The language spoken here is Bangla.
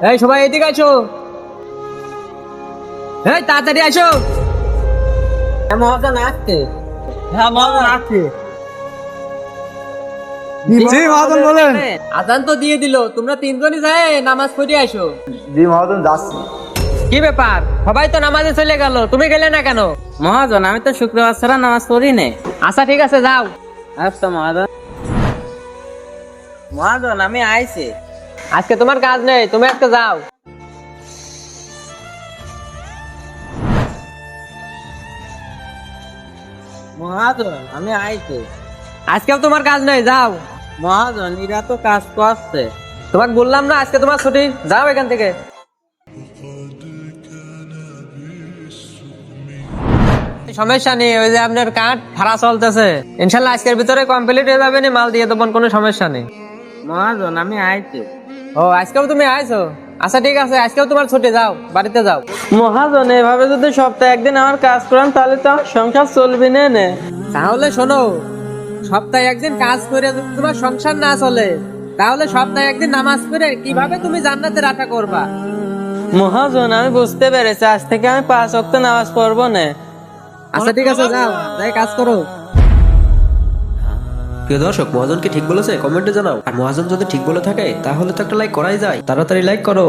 এই সবাই এদিকে আসো। এই তাড়াতাড়ি আসো। মহাজন আসছে। হ্যাঁ মহাজন আসছে। জি মহাজন বলেন। আজান তো দিয়ে দিল, তোমরা তিনজনই যায় নামাজ পড়ে আসো। জি মহাজন যাচ্ছি। কি ব্যাপার, সবাই তো নামাজে চলে গেল, তুমি গেলে না কেন? মহাজন আমি তো শুক্রবার ছাড়া নামাজ পড়ি নে। আচ্ছা ঠিক আছে, যাও। আচ্ছা মহাজন। মহাজন আমি আইছি। আজকে তোমার কাজ নেই, তুমি আজকে যাও। মহাজন আমি আইছি। আজকেও তোমার কাজ নেই, যাও। মহাজন এরা তো কাজ করছে। তোমাকে বললাম না আজকে তোমার ছুটি, যাও এখান থেকে। সমস্যা নেই, ওই যে আপনার কাঠ ভাড়া চলতেছে, ইনশাল্লাহ আজকের ভিতরে কমপ্লিট হয়ে যাবে, মাল দিয়ে দেবেন, কোনো সমস্যা নেই। মহাজন আমি আইছি। ও আজকেও তুমি আইছো? আচ্ছা ঠিক আছে, আজকেও তোমার ছুটি, যাও বাড়িতে যাও। মহাজন এভাবে যদি সপ্তাহে একদিন আমার কাজ করেন তাহলে তো আমার সংসার চলবে না। তাহলে শোনো, সপ্তাহে একদিন কাজ করে যদি তোমার সংসার না চলে, তাহলে সপ্তাহে একদিন নামাজ পড়ে কিভাবে তুমি জান্নাতের আশা করবা? মহাজন আমি বুঝতে পেরেছি, আজ থেকে আমি 5 ওয়াক্ত নামাজ পড়বো না। আচ্ছা ঠিক আছে, যাও, যাই কাজ করো। প্রিয় দর্শক, মহাজন কি ঠিক বলেছে কমেন্টে জানাও। আর মহাজন যদি ঠিক বলে থাকে তাহলে তো একটা লাইক করাই যায়, তাড়াতাড়ি লাইক করো।